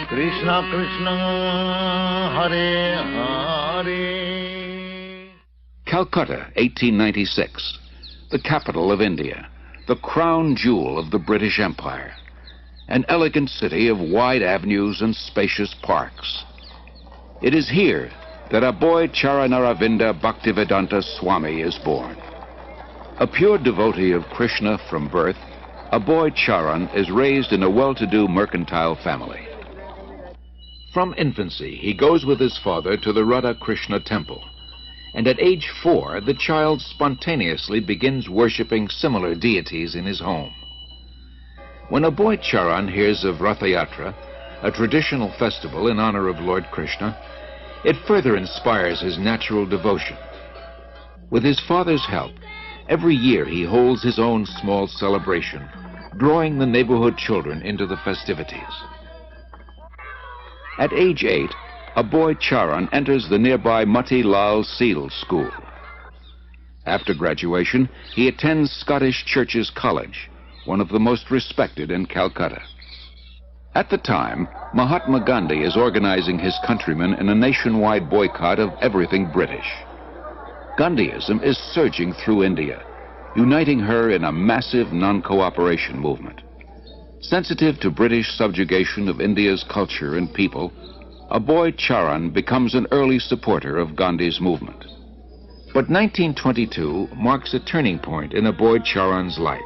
Krishna Krishna, Hare Hare. Calcutta, 1896, the capital of India, the crown jewel of the British Empire, an elegant city of wide avenues and spacious parks. It is here that Aboy Charanaravinda Bhaktivedanta Swami is born. A pure devotee of Krishna from birth, Aboy Charan is raised in a well-to-do mercantile family. From infancy, he goes with his father to the Radha Krishna temple, and at age 4, the child spontaneously begins worshipping similar deities in his home. When Aboy Charan hears of Ratha Yatra, a traditional festival in honor of Lord Krishna, it further inspires his natural devotion. With his father's help, every year he holds his own small celebration, drawing the neighborhood children into the festivities. At age 8, Aboy Charan enters the nearby Mati Lal Seal School. After graduation, he attends Scottish Churches College, one of the most respected in Calcutta. At the time, Mahatma Gandhi is organizing his countrymen in a nationwide boycott of everything British. Gandhiism is surging through India, uniting her in a massive non-cooperation movement. Sensitive to British subjugation of India's culture and people, Aboy Charan becomes an early supporter of Gandhi's movement. But 1922 marks a turning point in Aboy Charan's life.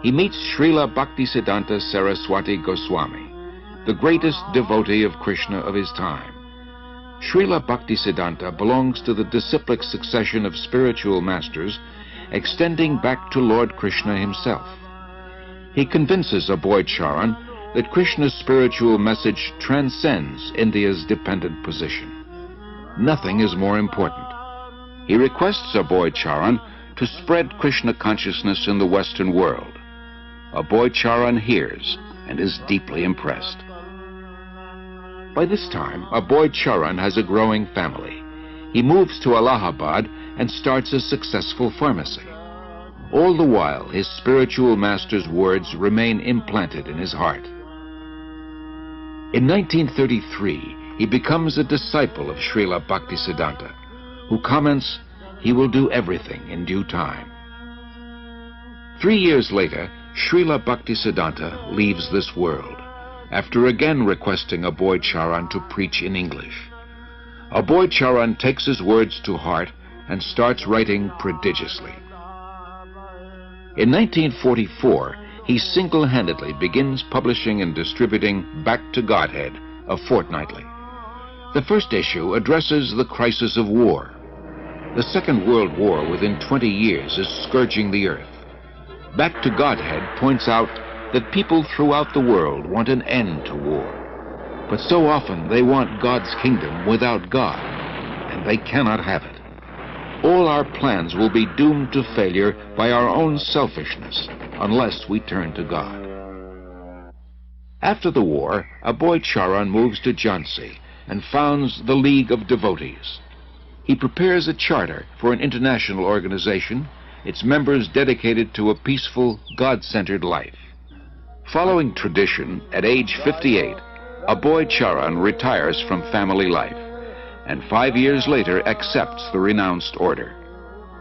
He meets Srila Bhaktisiddhanta Saraswati Goswami, the greatest devotee of Krishna of his time. Srila Bhaktisiddhanta belongs to the disciplic succession of spiritual masters extending back to Lord Krishna himself. He convinces Aboy Charan that Krishna's spiritual message transcends India's dependent position. Nothing is more important. He requests Aboy Charan to spread Krishna consciousness in the Western world. Aboy Charan hears and is deeply impressed. By this time, Aboy Charan has a growing family. He moves to Allahabad and starts a successful pharmacy. All the while, his spiritual master's words remain implanted in his heart. In 1933, he becomes a disciple of Srila Bhaktisiddhanta, who comments, "He will do everything in due time." 3 years later, Srila Bhaktisiddhanta leaves this world, after again requesting Aboy Charan to preach in English. Aboy Charan takes his words to heart and starts writing prodigiously. In 1944, he single-handedly begins publishing and distributing Back to Godhead, a fortnightly. The first issue addresses the crisis of war. The Second World War within 20 years is scourging the earth. Back to Godhead points out that people throughout the world want an end to war. But so often they want God's kingdom without God, and they cannot have it. All our plans will be doomed to failure by our own selfishness unless we turn to God. After the war, Aboy Charan moves to Jhansi and founds the League of Devotees. He prepares a charter for an international organization, its members dedicated to a peaceful, God-centered life. Following tradition, at age 58, Aboy Charan retires from family life, and 5 years later accepts the renounced order.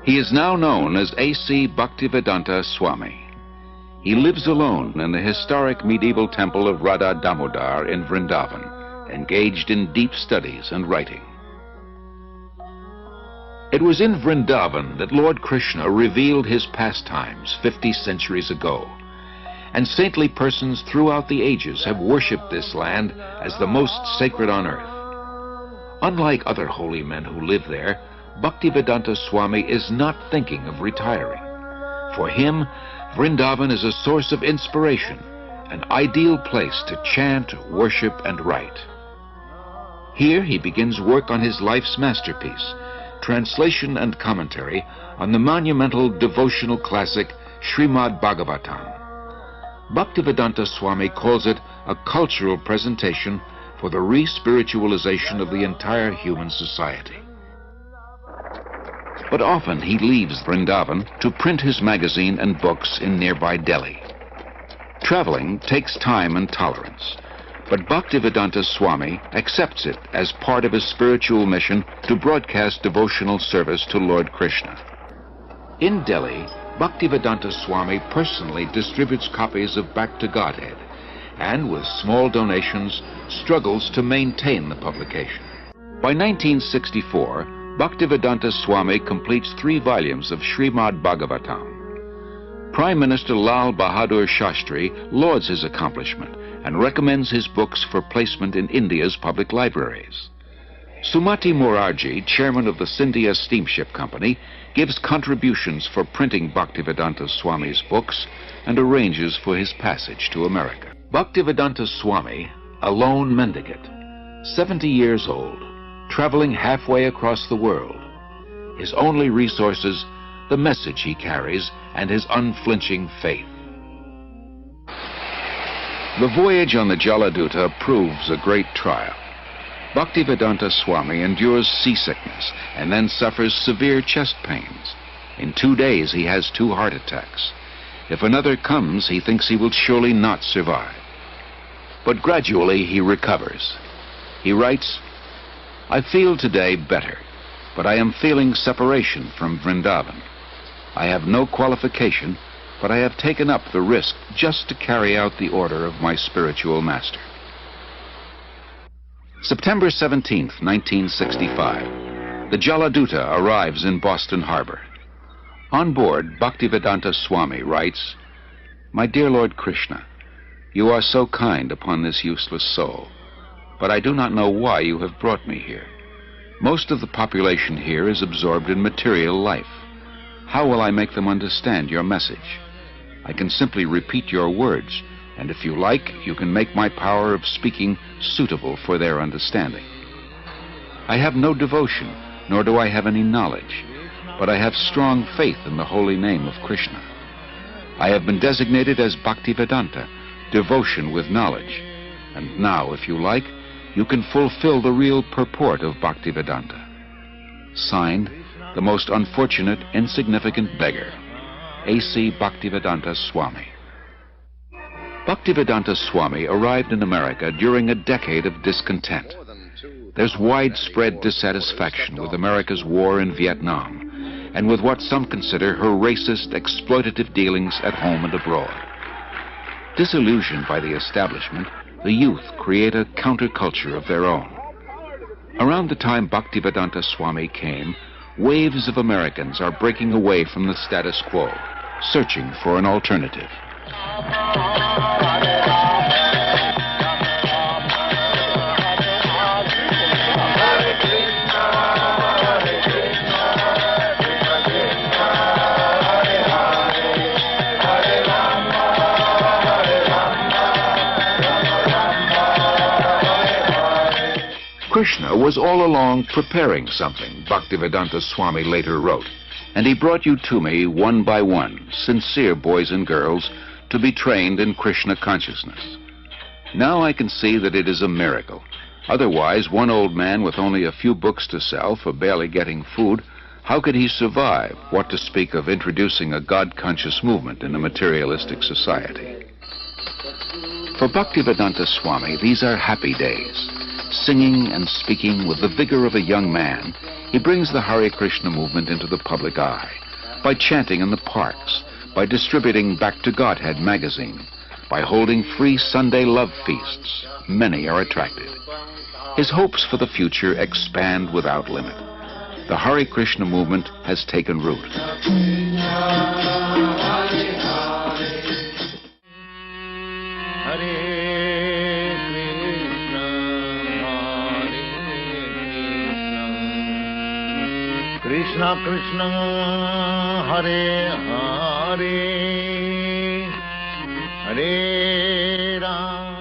He is now known as A.C. Bhaktivedanta Swami. He lives alone in the historic medieval temple of Radha Damodar in Vrindavan, engaged in deep studies and writing. It was in Vrindavan that Lord Krishna revealed his pastimes 50 centuries ago, and saintly persons throughout the ages have worshipped this land as the most sacred on earth. Unlike other holy men who live there, Bhaktivedanta Swami is not thinking of retiring. For him, Vrindavan is a source of inspiration, an ideal place to chant, worship, and write. Here he begins work on his life's masterpiece, translation and commentary on the monumental devotional classic Srimad Bhagavatam. Bhaktivedanta Swami calls it a cultural presentation for the re-spiritualization of the entire human society. but often he leaves Vrindavan to print his magazine and books in nearby Delhi. Traveling takes time and tolerance, but Bhaktivedanta Swami accepts it as part of his spiritual mission to broadcast devotional service to Lord Krishna. In Delhi, Bhaktivedanta Swami personally distributes copies of Back to Godhead, and with small donations struggles to maintain the publication. By 1964, Bhaktivedanta Swami completes 3 volumes of Srimad Bhagavatam. Prime Minister Lal Bahadur Shastri lauds his accomplishment and recommends his books for placement in India's public libraries. Sumati Morarji, chairman of the Scindia Steamship Company, gives contributions for printing Bhaktivedanta Swami's books and arranges for his passage to America. Bhaktivedanta Swami, a lone mendicant, 70 years old, traveling halfway across the world. His only resources, the message he carries and his unflinching faith. The voyage on the Jaladuta proves a great trial. Bhaktivedanta Swami endures seasickness and then suffers severe chest pains. In 2 days he has 2 heart attacks. If another comes, he thinks he will surely not survive. But gradually he recovers. He writes, "I feel today better, but I am feeling separation from Vrindavan. I have no qualification, but I have taken up the risk just to carry out the order of my spiritual master." September 17th, 1965. The Jaladuta arrives in Boston Harbor. On board, Bhaktivedanta Swami writes, "My dear Lord Krishna, you are so kind upon this useless soul, but I do not know why you have brought me here. Most of the population here is absorbed in material life. How will I make them understand your message? I can simply repeat your words, and if you like, you can make my power of speaking suitable for their understanding. I have no devotion, nor do I have any knowledge, but I have strong faith in the holy name of Krishna. I have been designated as Bhaktivedanta, devotion with knowledge, and now, if you like, you can fulfill the real purport of Bhaktivedanta." Signed, the most unfortunate, insignificant beggar, A.C. Bhaktivedanta Swami. Bhaktivedanta Swami arrived in America during a decade of discontent. There's widespread dissatisfaction with America's war in Vietnam and with what some consider her racist, exploitative dealings at home and abroad. Disillusioned by the establishment, the youth create a counterculture of their own. Around the time Bhaktivedanta Swami came, waves of Americans are breaking away from the status quo, searching for an alternative. Krishna was all along preparing something, Bhaktivedanta Swami later wrote, and he brought you to me one by one, sincere boys and girls, to be trained in Krishna consciousness. Now I can see that it is a miracle. Otherwise, one old man with only a few books to sell for barely getting food, how could he survive, what to speak of introducing a God-conscious movement in a materialistic society? For Bhaktivedanta Swami, these are happy days. Singing and speaking with the vigor of a young man, he brings the Hare Krishna movement into the public eye, by chanting in the parks, by distributing Back to Godhead magazine, by holding free Sunday love feasts. Many are attracted. His hopes for the future expand without limit. The Hare Krishna movement has taken root. Krishna Krishna Hare Hare Hare Ram